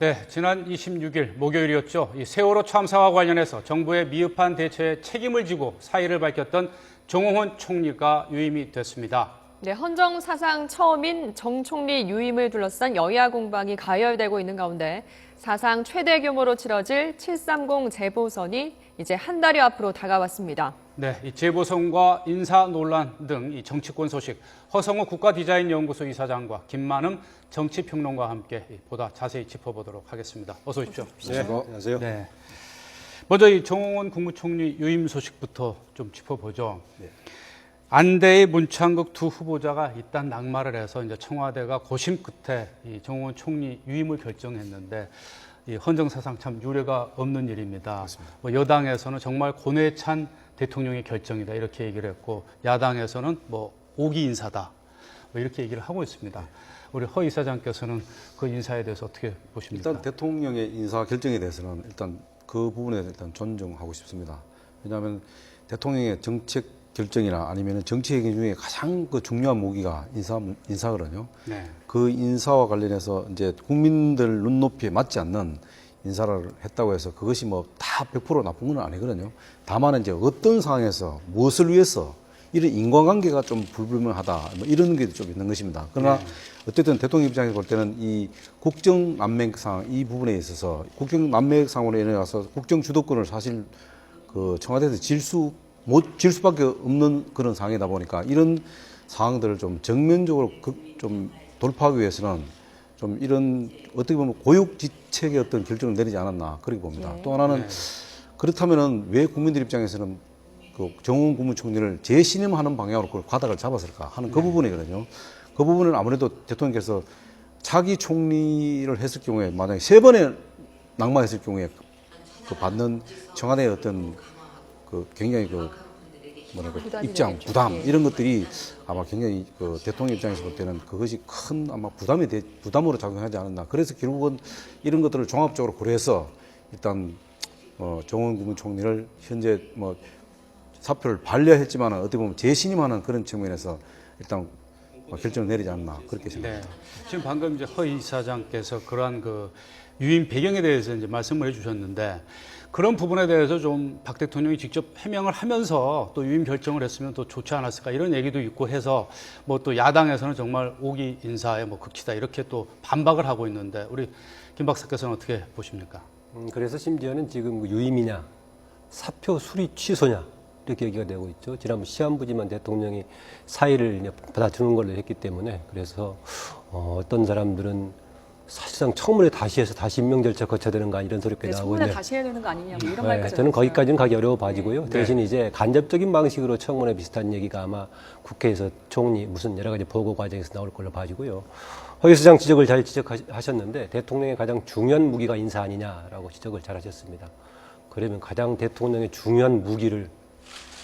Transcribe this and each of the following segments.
네, 지난 26일 목요일이었죠. 이 세월호 참사와 관련해서 정부의 미흡한 대처에 책임을 지고 사의를 밝혔던 정홍원 총리가 유임이 됐습니다. 네, 헌정 사상 처음인 정 총리 유임을 둘러싼 여야 공방이 가열되고 있는 가운데 사상 최대 규모로 치러질 730 재보선이 이제 한 달여 앞으로 다가왔습니다. 네, 이 재보선과 인사 논란 등 이 정치권 소식, 허성호 국가디자인연구소 이사장과 김만흠 정치평론가와 함께 보다 자세히 짚어보도록 하겠습니다. 어서 오십시오. 네, 안녕하세요. 네. 먼저 이 정홍원 국무총리 유임 소식부터 좀 짚어보죠. 네. 안대의 문창극 두 후보자가 일단 낙마를 해서 이제 청와대가 고심 끝에 이 정홍원 총리 유임을 결정했는데 이 헌정사상 참 유례가 없는 일입니다. 뭐 여당에서는 정말 고뇌에 찬 대통령의 결정이다 이렇게 얘기를 했고 야당에서는 뭐 오기 인사다 뭐 이렇게 얘기를 하고 있습니다. 우리 허 이사장께서는 그 인사에 대해서 어떻게 보십니까? 일단 대통령의 인사 결정에 대해서는 일단 그 부분에 일단 존중하고 싶습니다. 왜냐하면 대통령의 정책 결정이나 아니면 정치행위 중에 가장 그 중요한 무기가 인사거든요. 네. 그 인사와 관련해서 이제 국민들 눈높이에 맞지 않는 인사를 했다고 해서 그것이 뭐 다 100% 나쁜 건 아니거든요. 다만 이제 어떤 상황에서 무엇을 위해서 이런 인과관계가 좀 불분명하다 뭐 이런 게 좀 있는 것입니다. 그러나 어쨌든 대통령 입장에서 볼 때는 이 국정난맥상 이 부분에 있어서 국정난맥상으로 인해서 국정 주도권을 사실 그 청와대에서 질 수밖에 없는 그런 상황이다 보니까 이런 상황들을 좀 정면적으로 좀 돌파하기 위해서는 좀 이런 어떻게 보면 고육지책의 어떤 결정을 내리지 않았나 그렇게 봅니다. 또 하나는 그렇다면은 왜 국민들 입장에서는 그 정홍원 국무총리를 재신임하는 방향으로 그걸 가닥을 잡았을까 하는 그 부분이거든요. 그 부분은 아무래도 대통령께서 차기 총리를 했을 경우에 만약에 3번에 낙마했을 경우에 그 받는 청와대의 어떤 그 굉장히 그 뭐랄까 입장 부담 이런 것들이 아마 굉장히 그 대통령 입장에서 볼 때는 그것이 큰 아마 부담으로 작용하지 않았나. 그래서 결국은 이런 것들을 종합적으로 고려해서 일단 정홍원 국무총리를 현재 뭐 사표를 반려했지만 어떻게 보면 재신임하는 그런 측면에서 일단 결정을 내리지 않나 그렇게 생각합니다. 네. 지금 방금 이제 허 이사장께서 그러한 그 유임 배경에 대해서 이제 말씀을 해주셨는데 그런 부분에 대해서 좀 박 대통령이 직접 해명을 하면서 또 유임 결정을 했으면 또 좋지 않았을까 이런 얘기도 있고 해서 뭐 또 야당에서는 정말 오기 인사의 뭐 극치다 이렇게 또 반박을 하고 있는데 우리 김 박사께서는 어떻게 보십니까? 그래서 심지어는 지금 유임이냐 사표 수리 취소냐 이렇게 얘기가 되고 있죠. 지난번 시한부지만 대통령이 사의를 받아주는 걸로 했기 때문에 그래서 어떤 사람들은 사실상 청문회 다시 해서 다시 임명 절차 거쳐야 되는 거 아니 이런 소리가 나오고 청문회 다시 해야 되는 거 아니냐 뭐 이런 말까지 저는 했어요. 거기까지는 가기 어려워 봐지고요. 대신 이제 간접적인 방식으로 청문회 비슷한 얘기가 아마 국회에서 총리 무슨 여러 가지 보고 과정에서 나올 걸로 봐지고요. 허 이사장 지적을 잘 지적하셨는데 대통령의 가장 중요한 무기가 인사 아니냐라고 지적을 잘 하셨습니다. 그러면 가장 대통령의 중요한 무기를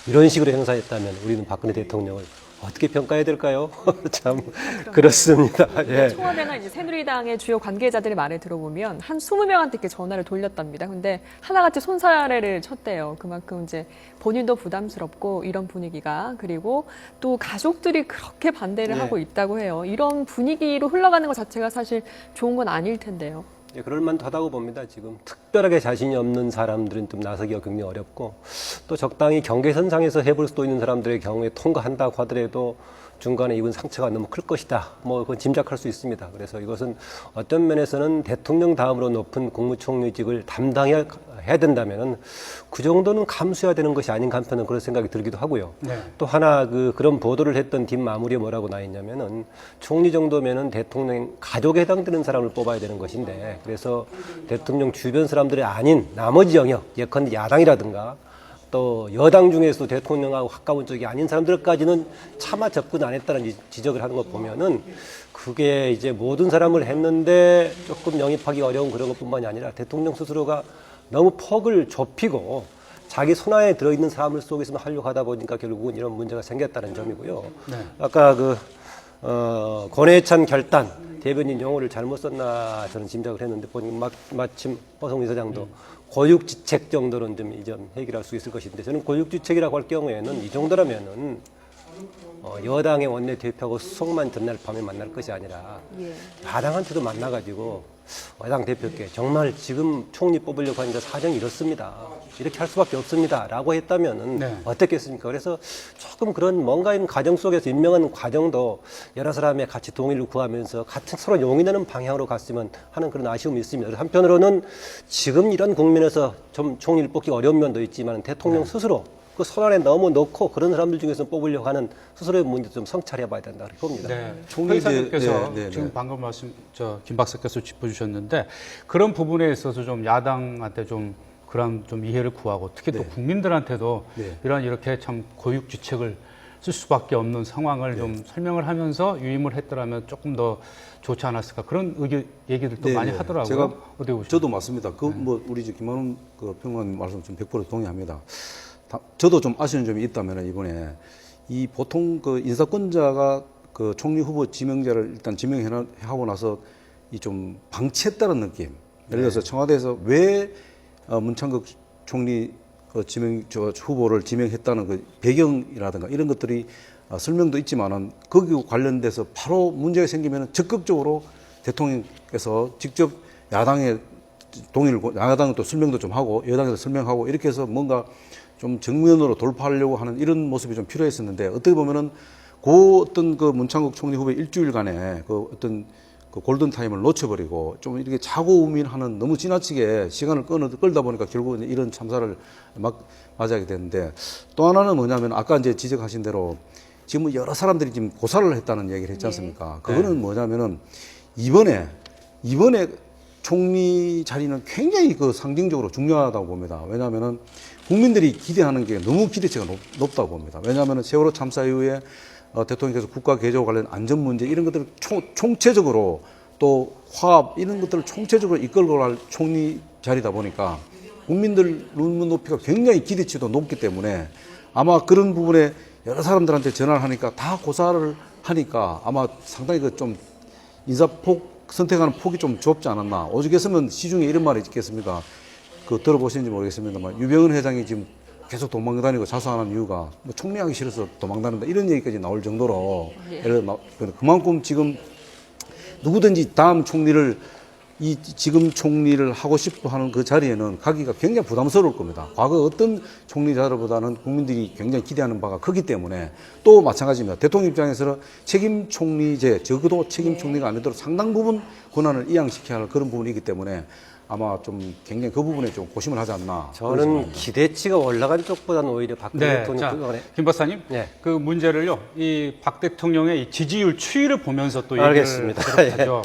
이런 식으로 행사했다면 우리는 박근혜 대통령을 어떻게 평가해야 될까요? 참 그렇습니다. 예. 청와대나 이제 새누리당의 주요 관계자들의 말을 들어보면 한 20명한테 이렇게 전화를 돌렸답니다. 근데 하나같이 손사래를 쳤대요. 그만큼 이제 본인도 부담스럽고 이런 분위기가 그리고 또 가족들이 그렇게 반대를 하고 있다고 해요. 이런 분위기로 흘러가는 것 자체가 사실 좋은 건 아닐 텐데요. 예, 그럴만하다고 봅니다. 지금 특별하게 자신이 없는 사람들은 좀 나서기가 굉장히 어렵고 또 적당히 경계선상에서 해볼 수도 있는 사람들의 경우에 통과한다고 하더라도 중간에 입은 상처가 너무 클 것이다. 뭐 그건 짐작할 수 있습니다. 그래서 이것은 어떤 면에서는 대통령 다음으로 높은 국무총리직을 담당해야 된다면은 그 정도는 감수해야 되는 것이 아닌가 한편은 그런 생각이 들기도 하고요. 네. 또 하나 그런 보도를 했던 뒷마무리에 뭐라고 나 있냐면은 총리 정도면은 대통령 가족에 해당되는 사람을 뽑아야 되는 것인데 그래서 대통령 주변 사람들이 아닌 나머지 영역 예컨대 야당이라든가 또 여당 중에서도 대통령하고 가까운 쪽이 아닌 사람들까지는 차마 접근 안 했다는 지적을 하는 거 보면은 그게 이제 모든 사람을 했는데 조금 영입하기 어려운 그런 것뿐만이 아니라 대통령 스스로가 너무 폭을 좁히고 자기 손안에 들어있는 사람을 속에서만 하려고 하다 보니까 결국은 이런 문제가 생겼다는 점이고요. 네. 아까 고뇌에 찬 결단 대변인 용어를 잘못 썼나 저는 짐작을 했는데 보니까 마침 허성 이사장도 고육지책 정도는 좀 이 점 해결할 수 있을 것인데 저는 고육지책이라고 할 경우에는 이 정도라면은 여당의 원내대표하고 수석만 전날 밤에 만날 것이 아니라 야당한테도 만나가지고 야당 대표께 정말 지금 총리 뽑으려고 하는데 사정이 이렇습니다. 이렇게 할 수밖에 없습니다. 라고 했다면 네. 어땠겠습니까? 그래서 조금 그런 뭔가 있는 과정 속에서 임명하는 과정도 여러 사람의 같이 동의를 구하면서 같은 서로 용인하는 방향으로 갔으면 하는 그런 아쉬움이 있습니다. 그래서 한편으로는 지금 이런 국면에서 좀 총리를 뽑기 어려운 면도 있지만 대통령 스스로 그 손안에 너무 넣고 그런 사람들 중에서 뽑으려고 하는 스스로의 문제 좀 성찰해 봐야 된다 그렇게 봅니다. 네. 총리 총리께서 네, 네, 지금 네. 방금 김 박사께서 짚어주셨는데 그런 부분에 있어서 좀 야당한테 좀 그런 좀 이해를 구하고 특히 또 네. 국민들한테도 네. 이렇게 참 고육지책을 쓸 수밖에 없는 상황을 좀 설명을 하면서 유임을 했더라면 조금 더 좋지 않았을까 그런 얘기들도 네, 많이 네. 하더라고요. 제가 어떻게 보십니까? 저도 맞습니다. 우리 김만훈 평론가님 말씀 좀 100% 동의합니다. 저도 좀 아쉬운 점이 있다면 이번에 이 보통 그 인사권자가 그 총리 후보 지명자를 일단 지명하고 나서 이 좀 방치했다는 느낌. 예를 들어서 청와대에서 왜 문창극 총리 후보를 지명했다는 그 배경이라든가 이런 것들이 설명도 있지만은 거기 관련돼서 바로 문제가 생기면 적극적으로 대통령께서 직접 야당에 야당은 또 설명도 좀 하고 여당에서 설명하고 이렇게 해서 뭔가 좀 정면으로 돌파하려고 하는 이런 모습이 좀 필요했었는데 어떻게 보면은 어떤 그 문창국 총리 후보의 일주일간에 그 어떤 그 골든타임을 놓쳐버리고 좀 이렇게 자고우민하는 너무 지나치게 시간을 끌다 보니까 결국은 이런 참사를 맞이하게 되는데 또 하나는 뭐냐면 아까 이제 지적하신 대로 지금 여러 사람들이 지금 고사를 했다는 얘기를 했지 않습니까? 그거는 뭐냐면은 이번에 총리 자리는 굉장히 그 상징적으로 중요하다고 봅니다. 왜냐하면은 국민들이 기대하는 게 너무 기대치가 높다고 봅니다. 왜냐하면은 세월호 참사 이후에 대통령께서 국가 개조 관련 안전 문제 이런 것들을 총체적으로 또 화합 이런 것들을 총체적으로 이끌고 갈 총리 자리다 보니까 국민들 눈높이가 굉장히 기대치도 높기 때문에 아마 그런 부분에 여러 사람들한테 전화를 하니까 다 고사를 하니까 아마 상당히 그 좀 선택하는 폭이 좀 좁지 않았나. 오죽했으면 시중에 이런 말이 있겠습니까? 들어보시는지 모르겠습니다만 유병헌 회장이 지금 계속 도망다니고 자수하는 이유가 뭐 총리하기 싫어서 도망다닌다 이런 얘기까지 나올 정도로 그만큼 지금 누구든지 다음 총리를 지금 총리를 하고 싶어 하는 그 자리에는 가기가 굉장히 부담스러울 겁니다. 과거 어떤 총리 자리보다는 국민들이 굉장히 기대하는 바가 크기 때문에 또 마찬가지입니다. 대통령 입장에서는 책임 총리제, 적어도 책임 총리가 아니더라도 상당 부분 권한을 이양시켜야 할 그런 부분이기 때문에 아마 좀 굉장히 그 부분에 좀 고심을 하지 않나. 저는 기대치가 올라간 쪽보다는 오히려 박근혜 네, 대통령 자, 그동안에 김 박사님, 네. 그 문제를요, 이 박 대통령의 이 지지율 추이를 보면서 또 얘기를 알겠습니다. 하도록 하죠.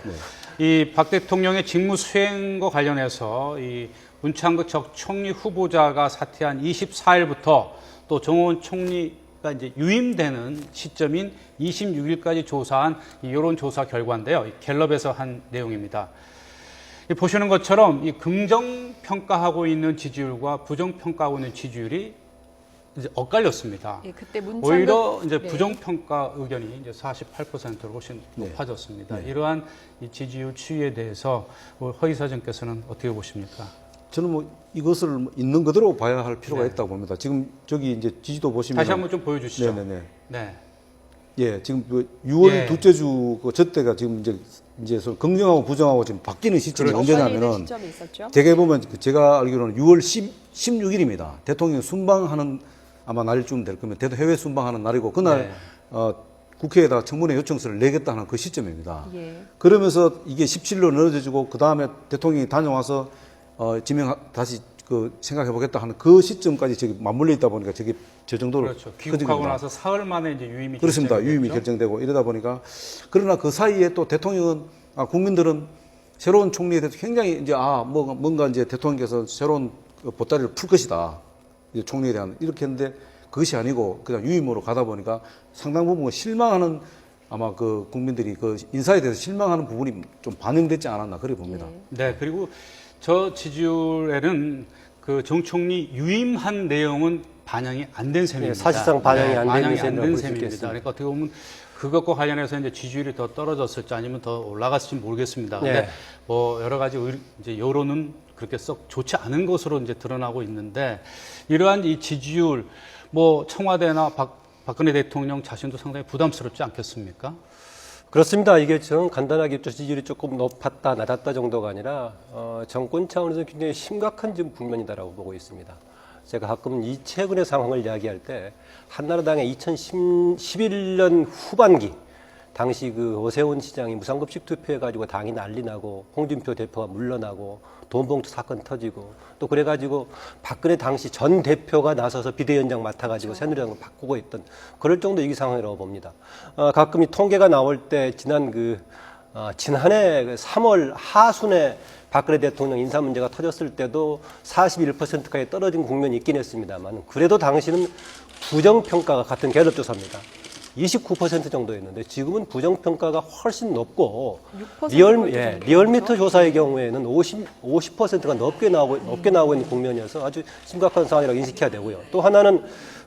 이 박 대통령의 직무 수행과 관련해서 이 문창극 전 총리 후보자가 사퇴한 24일부터 또 정호원 총리가 이제 유임되는 시점인 26일까지 조사한 이 여론조사 결과인데요. 이 갤럽에서 한 내용입니다. 보시는 것처럼 이 긍정 평가하고 있는 지지율과 부정 평가하고 있는 지지율이 이제 엇갈렸습니다. 예, 그때 문창극 오히려 이제 네. 부정 평가 의견이 이제 48%로 훨씬 높아졌습니다. 이러한 이 지지율 추이에 대해서 허 이사장께서는 어떻게 보십니까? 저는 뭐 이것을 있는 그대로 봐야 할 필요가 있다고 봅니다. 지금 저기 이제 지지도 보시면 다시 한번 좀 보여주시죠. 네네네. 네. 예, 지금 그 6월 예. 둘째 주 그 저때가 지금 이제 긍정하고 부정하고 지금 바뀌는 시점이 엇갈리는 언제냐면은 시점이 있었죠. 대개 보면 제가 알기로는 6월 16일입니다. 대통령 순방하는 아마 날쯤 될 거면 해외 순방하는 날이고 그날 국회에다 청문회 요청서를 내겠다 하는 그 시점입니다. 예. 그러면서 이게 17일로 늘어지고 그 다음에 대통령이 다녀와서 다시 생각해 보겠다 하는 그 시점까지 저기 맞물려 있다 보니까 저 정도로 그렇죠. 귀국하고 나서 사흘 만에 이제 유임이 그렇습니다. 결정이 유임이 됐죠. 결정되고 이러다 보니까 그러나 그 사이에 또 대통령은 국민들은 새로운 총리에 대해서 굉장히 이제 뭔가 이제 대통령께서 새로운 보따리를 풀 것이다. 이제 총리에 대한 이렇게 했는데 그것이 아니고 그냥 유임으로 가다 보니까 상당 부분 실망하는 아마 그 국민들이 그 인사에 대해서 실망하는 부분이 좀 반영됐지 않았나 그렇게 봅니다. 네, 그리고 저 지지율에는 그 정 총리 유임한 내용은 반영이 안 된 셈입니다. 사실상 반영이 안 되는 셈이라고 된 볼수 셈입니다. 있겠습니다. 그러니까 어떻게 보면 그것과 관련해서 이제 지지율이 더 떨어졌을지 아니면 더 올라갔을지 모르겠습니다. 근데 네. 뭐 여러 가지 이제 여론은 그렇게 썩 좋지 않은 것으로 이제 드러나고 있는데 이러한 이 지지율 뭐 청와대나 박근혜 대통령 자신도 상당히 부담스럽지 않겠습니까? 그렇습니다. 이게 좀 간단하게 입주 지지율이 조금 높았다 낮았다 정도가 아니라 정권 차원에서 굉장히 심각한 지금 국면이다라고 보고 있습니다. 제가 가끔 이 최근의 상황을 이야기할 때 한나라당의 2011년 후반기 당시 그 오세훈 시장이 무상급식 투표해가지고 당이 난리 나고 홍준표 대표가 물러나고 돈봉투 사건 터지고 또 그래가지고 박근혜 당시 전 대표가 나서서 비대위원장 맡아가지고 새누리당을 바꾸고 있던 그럴 정도 위기 상황이라고 봅니다. 가끔 이 통계가 나올 때 지난해 3월 하순에 박근혜 대통령 인사 문제가 터졌을 때도 41%까지 떨어진 국면이 있긴 했습니다만 그래도 당시는 부정평가가 같은 갤럽조사입니다. 29% 정도였는데 지금은 부정평가가 훨씬 높고 6% 리얼미터 조사의 경우에는 50%가 높게 나오고 있는 국면이어서 아주 심각한 상황이라고 인식해야 되고요. 또 하나는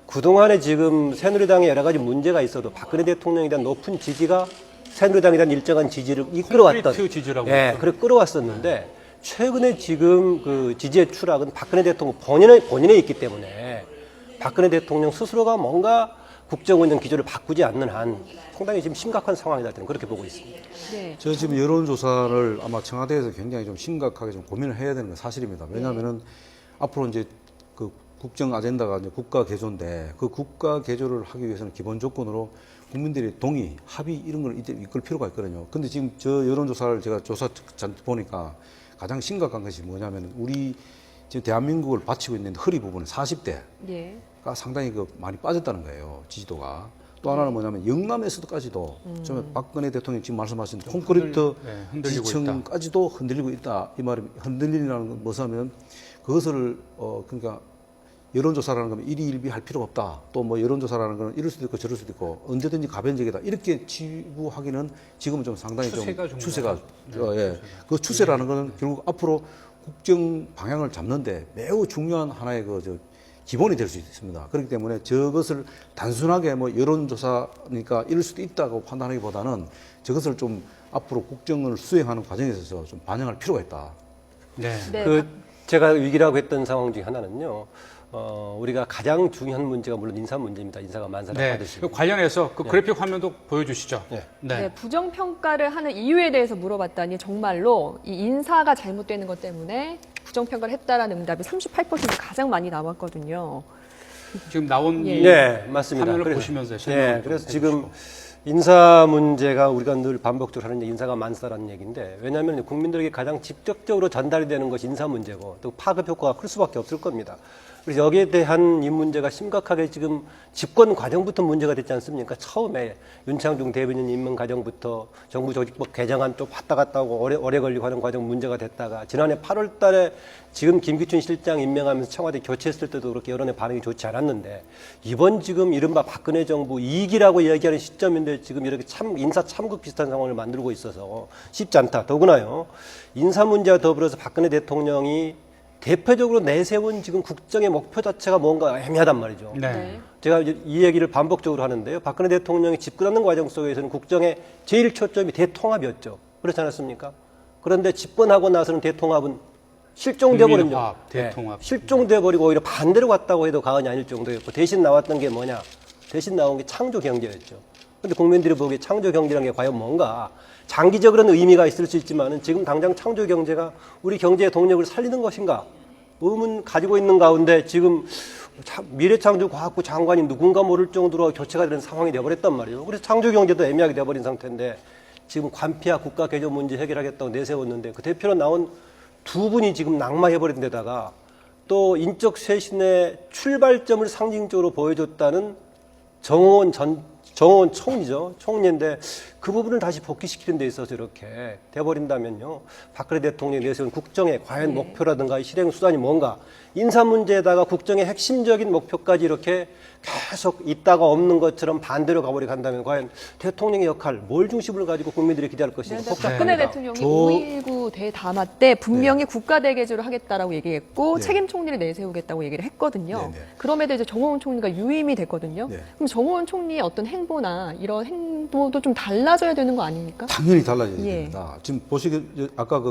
그동안에 지금 새누리당에 여러 가지 문제가 있어도 박근혜 대통령에 대한 높은 지지가 새누리당에 대한 일정한 지지를 이끌어왔던 콘크리트 지지라고 그래 끌어왔었는데 최근에 지금 그 지지의 추락은 박근혜 대통령 본인에 있기 때문에 박근혜 대통령 스스로가 뭔가 국정 운영 기조를 바꾸지 않는 한 상당히 지금 심각한 상황이다 저는 그렇게 보고 있습니다. 네. 저 지금 여론조사를 아마 청와대에서 굉장히 좀 심각하게 좀 고민을 해야 되는 건 사실입니다. 왜냐하면은 앞으로 이제 그 국정 아젠다가 이제 국가 개조인데 그 국가 개조를 하기 위해서는 기본 조건으로 국민들의 동의, 합의 이런 걸 이제 이끌 필요가 있거든요. 근데 지금 저 여론조사를 제가 조사 잔뜩 보니까 가장 심각한 것이 뭐냐면 우리 지금 대한민국을 바치고 있는 허리 부분은 40대 예. 가 상당히 그 많이 빠졌다는 거예요. 지지도가. 또 하나는 뭐냐면 영남에서도까지도 좀 박근혜 대통령 지금 말씀하신 콘크리트 흔들리고 지층까지도 흔들리고 있다. 이 말이 흔들리라는 건 뭐냐면 그것을 그러니까 여론조사라는 건 일희일비 할 필요가 없다. 또 뭐 여론조사라는 건 이럴 수도 있고 저럴 수도 있고 언제든지 가변적이다. 이렇게 치부하기는 지금은 좀 상당히 추세가 그 추세라는 거는 결국 앞으로 국정 방향을 잡는데 매우 중요한 하나의 기본이 될 수 있습니다. 그렇기 때문에 저것을 단순하게 뭐 여론조사니까 이럴 수도 있다고 판단하기보다는 저것을 좀 앞으로 국정을 수행하는 과정에 있어서 좀 반영할 필요가 있다. 네. 네. 제가 위기라고 했던 상황 중에 하나는요. 우리가 가장 중요한 문제가 물론 인사 문제입니다. 인사가 만사를 네. 받으시고. 관련해서 그 그래픽 화면도 보여주시죠. 네. 네, 부정평가를 하는 이유에 대해서 물어봤더니 정말로 이 인사가 잘못되는 것 때문에 부정평가를 했다라는 응답이 38% 가장 많이 나왔거든요. 지금 나온 예. 이 네, 맞습니다. 화면을 보시면서 설명을 네, 좀 그래서 해주시고. 지금 인사 문제가 우리가 늘 반복적으로 하는 인사가 만사라는 얘기인데 왜냐하면 국민들에게 가장 직접적으로 전달이 되는 것이 인사 문제고 또 파급 효과가 클 수밖에 없을 겁니다. 그래서 여기에 대한 이 문제가 심각하게 지금 집권 과정부터 문제가 됐지 않습니까? 처음에 윤창중 대변인 임명 과정부터 정부 조직법 개정안 또 왔다 갔다 하고 오래 걸리고 하는 과정 문제가 됐다가 지난해 8월 달에 지금 김기춘 실장 임명하면서 청와대 교체했을 때도 그렇게 여론의 반응이 좋지 않았는데 이번 지금 이른바 박근혜 정부 2기라고 이야기하는 시점인데 지금 이렇게 인사 참극 비슷한 상황을 만들고 있어서 쉽지 않다. 더구나요. 인사 문제와 더불어서 박근혜 대통령이 대표적으로 내세운 지금 국정의 목표 자체가 뭔가 애매하단 말이죠. 네. 제가 이제 이 얘기를 반복적으로 하는데요. 박근혜 대통령이 집권하는 과정 속에서는 국정의 제일 초점이 대통합이었죠. 그렇지 않았습니까? 그런데 집권하고 나서는 대통합은 실종돼버린 국민화합, 대통합. 실종돼버리고 오히려 반대로 갔다고 해도 과언이 아닐 정도였고 대신 나왔던 게 뭐냐? 대신 나온 게 창조 경제였죠. 그런데 국민들이 보기에 창조 경제라는 게 과연 뭔가? 장기적으로는 의미가 있을 수 있지만은 지금 당장 창조 경제가 우리 경제의 동력을 살리는 것인가? 의문 가지고 있는 가운데 지금 미래창조과학부 장관이 누군가 모를 정도로 교체가 되는 상황이 되어버렸단 말이에요. 그래서 창조 경제도 애매하게 되어버린 상태인데 지금 관피와 국가 개조 문제 해결하겠다고 내세웠는데 그 대표로 나온 두 분이 지금 낙마해버린 데다가 또 인적 쇄신의 출발점을 상징적으로 보여줬다는 정호원 총리죠. 총리인데 그 부분을 다시 복귀시키는 데 있어서 이렇게 돼버린다면요. 박근혜 대통령이 내세운 국정의 과연 목표라든가 실행 수단이 뭔가 인사 문제에다가 국정의 핵심적인 목표까지 이렇게 계속 있다가 없는 것처럼 반대로 가버리게 한다면 과연 대통령의 역할, 뭘 중심을 가지고 국민들이 기대할 것인지 그런데 박근혜 복잡합니다. 대통령이 5.19 대담화 때 분명히 국가 대개조를 하겠다라고 얘기했고 책임 총리를 내세우겠다고 얘기를 했거든요. 그럼에도 이제 정호원 총리가 유임이 됐거든요. 그럼 정호원 총리의 어떤 행보나 이런 행보도 좀 달라져야 되는 거 아닙니까? 당연히 달라져야 예. 됩니다. 지금 아까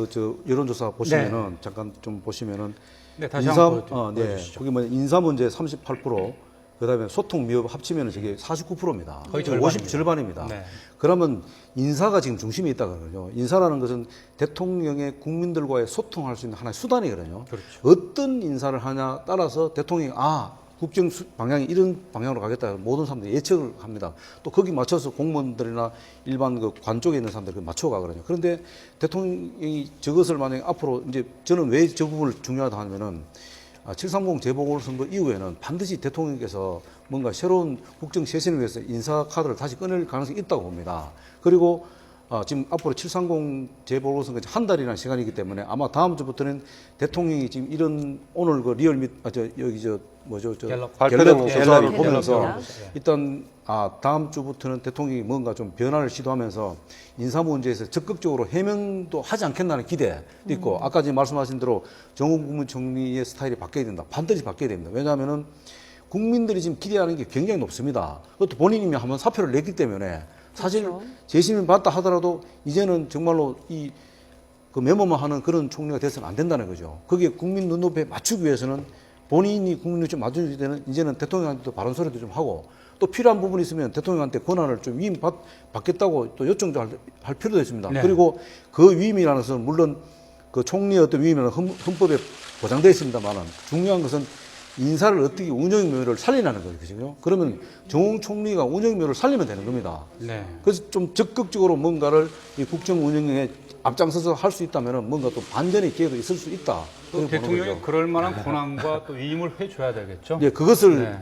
저 여론조사 보시면은 잠깐 좀 보시면은 네, 다시 한번 보여주시죠. 거기 뭐 인사 문제 38%, 그다음에 소통 미흡 합치면 저게 49%입니다. 거의 50 절반입니다. 네. 그러면 인사가 지금 중심에 있다 그러죠. 인사라는 것은 대통령의 국민들과의 소통할 수 있는 하나의 수단이거든요. 그렇죠. 어떤 인사를 하냐 따라서 대통령이 국정 방향이 이런 방향으로 가겠다. 모든 사람들이 예측을 합니다. 또 거기 맞춰서 공무원들이나 일반 그 관 쪽에 있는 사람들이 맞춰가거든요. 그런데 대통령이 저것을 만약에 앞으로 이제 저는 왜 저 부분을 중요하다 하면은 730 재보궐선거 이후에는 반드시 대통령께서 뭔가 새로운 국정 쇄신을 위해서 인사 카드를 다시 꺼낼 가능성이 있다고 봅니다. 그리고 지금 앞으로 730 재보궐선거 한 달이라는 시간이기 때문에 아마 다음 주부터는 대통령이 지금 이런 오늘 그 리얼 갤럽 갤럽 조사를 갤럽 보면서 갤럽. 일단 다음 주부터는 대통령이 뭔가 좀 변화를 시도하면서 인사 문제에서 적극적으로 해명도 하지 않겠다는 기대도 있고 아까 지금 말씀하신 대로 정홍 국무총리의 스타일이 바뀌어야 된다. 반드시 바뀌어야 됩니다. 왜냐하면은 국민들이 지금 기대하는 게 굉장히 높습니다. 그것도 본인이 한번 사표를 냈기 때문에 사실 그렇죠. 재심을 받다 하더라도 이제는 정말로 그 메모만 하는 그런 총리가 돼서는 안 된다는 거죠. 그게 국민 눈높이에 맞추기 위해서는 본인이 국민 눈높이에 맞추기 때는 이제는 대통령한테도 바른 소리도 좀 하고 또 필요한 부분이 있으면 대통령한테 권한을 좀 위임받겠다고 또 요청도 할 필요도 있습니다. 네. 그리고 그 위임이라는 것은 물론 그 총리의 어떤 위임이라는 헌법에 보장되어 있습니다만은 중요한 것은 인사를 어떻게 운영묘를 살리라는 거거든요. 그러면 정홍 총리가 운영묘를 살리면 되는 겁니다. 네. 그래서 좀 적극적으로 뭔가를 이 국정 운영에 앞장서서 할 수 있다면 뭔가 또 반전의 기회도 있을 수 있다. 또 대통령이 그럴 만한 권한과 또 위임을 해줘야 되겠죠. 예, 그것을 네.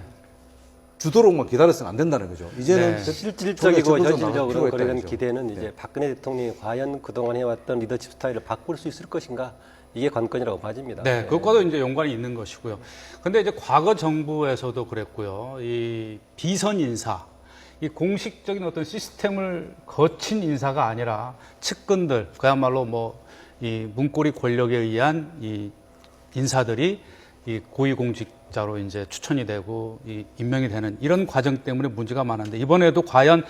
주도록만 기다려서는 안 된다는 거죠. 이제는 네. 실질적이고 총리가 적극적으로 현실적으로 나갈 필요가 그런 있다는 거죠. 기대는 이제 박근혜 대통령이 과연 그동안 해왔던 리더십 스타일을 바꿀 수 있을 것인가 이게 관건이라고 봐집니다. 네, 그것과도 이제 연관이 있는 것이고요. 근데 이제 과거 정부에서도 그랬고요. 이 비선 인사, 이 공식적인 어떤 시스템을 거친 인사가 아니라 측근들, 그야말로 뭐 이 문고리 권력에 의한 이 인사들이 이 고위공직자로 이제 추천이 되고 이 임명이 되는 이런 과정 때문에 문제가 많은데 이번에도 과연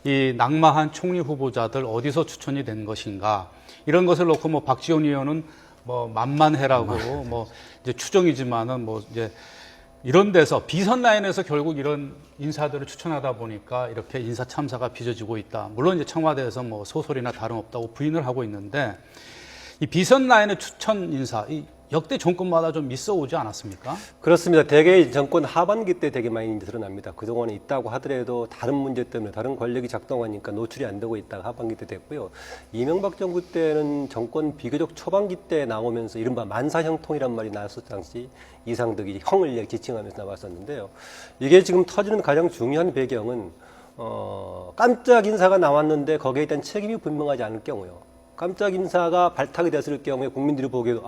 이 낙마한 총리 후보자들 어디서 추천이 된 것인가 이런 것을 놓고 뭐 박지원 의원은 뭐 만만해라고 뭐 이제 추정이지만은 뭐 이제 이런 데서 비선 라인에서 결국 이런 인사들을 추천하다 보니까 이렇게 인사 참사가 빚어지고 있다. 물론 이제 청와대에서 뭐 소설이나 다름없다고 부인을 하고 있는데 이 비선 라인의 추천 인사 이 역대 정권마다 좀 있어 오지 않았습니까? 그렇습니다. 대개 정권 하반기 때 되게 많이 드러납니다. 그동안에 있다고 하더라도 다른 문제 때문에 다른 권력이 작동하니까 노출이 안 되고 있다가 하반기 때 됐고요. 이명박 정부 때는 정권 비교적 초반기 때 나오면서 이른바 만사형통이란 말이 나왔을 당시 이상득이 형을 지칭하면서 나왔었는데요. 이게 지금 터지는 가장 중요한 배경은 깜짝 인사가 나왔는데 거기에 대한 책임이 분명하지 않을 경우요. 깜짝 인사가 발탁이 됐을 경우에 국민들이 보기에도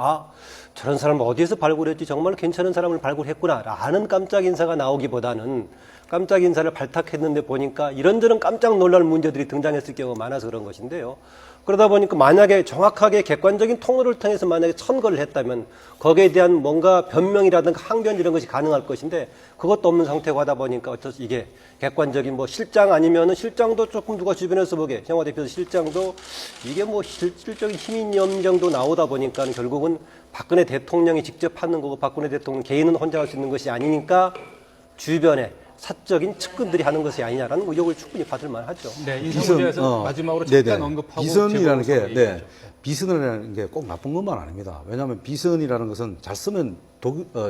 저런 사람을 어디에서 발굴했지 정말 괜찮은 사람을 발굴했구나 라는 깜짝 인사가 나오기보다는 깜짝 인사를 발탁했는데 보니까 이런저런 깜짝 놀랄 문제들이 등장했을 경우가 많아서 그런 것인데요. 그러다 보니까 만약에 정확하게 객관적인 통로를 통해서 만약에 천거를 했다면 거기에 대한 뭔가 변명이라든가 항변 이런 것이 가능할 것인데 그것도 없는 상태고 하다 보니까 어쩌서 이게 객관적인 뭐 실장 아니면은 실장도 조금 누가 주변에서 보게 청와대 대표에서 실장도 이게 뭐 실질적인 힘인 염정도 나오다 보니까 결국은 박근혜 대통령이 직접 하는 거고 박근혜 대통령 개인은 혼자 할 수 있는 것이 아니니까 주변에 사적인 측근들이 하는 것이 아니냐라는 의혹을 충분히 받을 만하죠. 네, 인사 문제에서 마지막으로 잠깐 언급하고 비선이라는 게 얘기하죠. 비선이라는 게 꼭 나쁜 것만 아닙니다. 왜냐하면 비선이라는 것은 잘 쓰면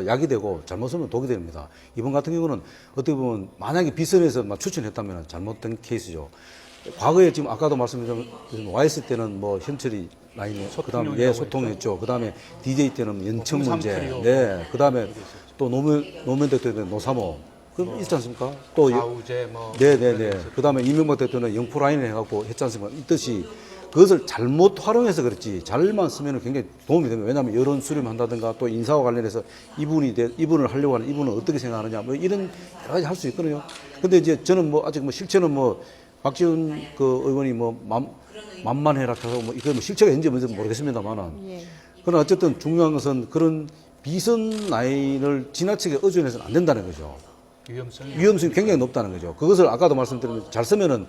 약이 되고 잘못 쓰면 독이 됩니다. 이번 같은 경우는 어떻게 보면 만약에 비선에서 추천했다면 잘못된 케이스죠. 과거에 지금 아까도 말씀드린 와 있을 때는 뭐 현철이 라인, 그다음에 소통했죠. 그다음에 DJ 때는 연청 문제, 네, 그다음에 또 노무현 대통령 노사모. 그 있지 않습니까? 또 좌우제 뭐 네네네. 그다음에 이명박 대통령은 영포 라인을 해갖고 했지 않습니까? 이 뜻이 그것을 잘못 활용해서 그렇지 잘만 쓰면 굉장히 도움이 됩니다. 왜냐하면 여론 수렴한다든가 또 인사와 관련해서 이분을 하려고 하는 이분은 어떻게 생각하느냐 뭐 이런 여러 가지 할 수 있거든요. 근데 이제 저는 뭐 아직 뭐 실체는 뭐 박지원 그 의원이 뭐 만만해라 해서 뭐 이거 뭐 실체가 있는지 뭔지 모르겠습니다만은 그러나 어쨌든 중요한 것은 그런 비선 라인을 지나치게 의존해서는 안 된다는 거죠. 위험성이 굉장히 높다는 거죠. 그것을 아까도 말씀드린 잘 쓰면은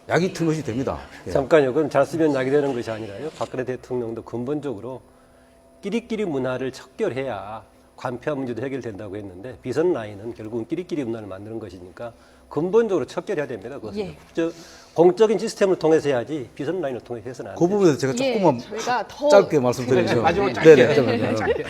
약이 틀못이 됩니다. 예. 잠깐요. 그럼 잘 쓰면 약이 되는 것이 아니라요. 박근혜 대통령도 근본적으로 끼리끼리 문화를 척결해야 관폐화 문제도 해결된다고 했는데 비선 라인은 결국은 끼리끼리 문화를 만드는 것이니까 근본적으로 척결해야 됩니다. 그것은 예. 공적인 시스템을 통해서 해야지 비선 라인을 통해서 해서는 안 그 돼요. 부분에서 제가 예, 조금만 저희가 더 짧게 말씀드리면 네, 마지막으로 짧게. 짧게.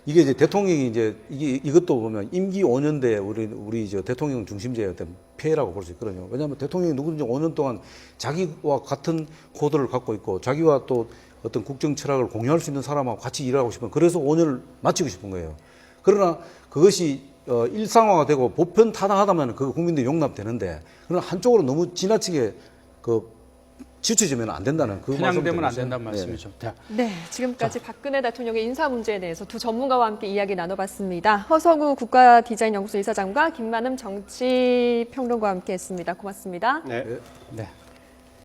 이게 이제 대통령이 이제 이것도 보면 임기 5년대 우리 저 대통령 중심제의 어떤 폐해라고 볼 수 있거든요. 왜냐하면 대통령이 누구든지 5년 동안 자기와 같은 코드를 갖고 있고 자기와 또 어떤 국정 철학을 공유할 수 있는 사람하고 같이 일하고 싶은 그래서 5년을 마치고 싶은 거예요. 그러나 그것이 일상화가 되고 보편 타당하다면 그 국민들이 용납되는데 그러나 한쪽으로 너무 지나치게 치우쳐지면 안 된다는 그 편향되면 안 말씀을 된다는 드리면서. 말씀이죠. 네. 네, 지금까지 박근혜 대통령의 인사 문제에 대해서 두 전문가와 함께 이야기 나눠봤습니다. 허석우 국가디자인연구소 이사장과 김만흠 정치평론가와 함께했습니다. 고맙습니다. 네. 네.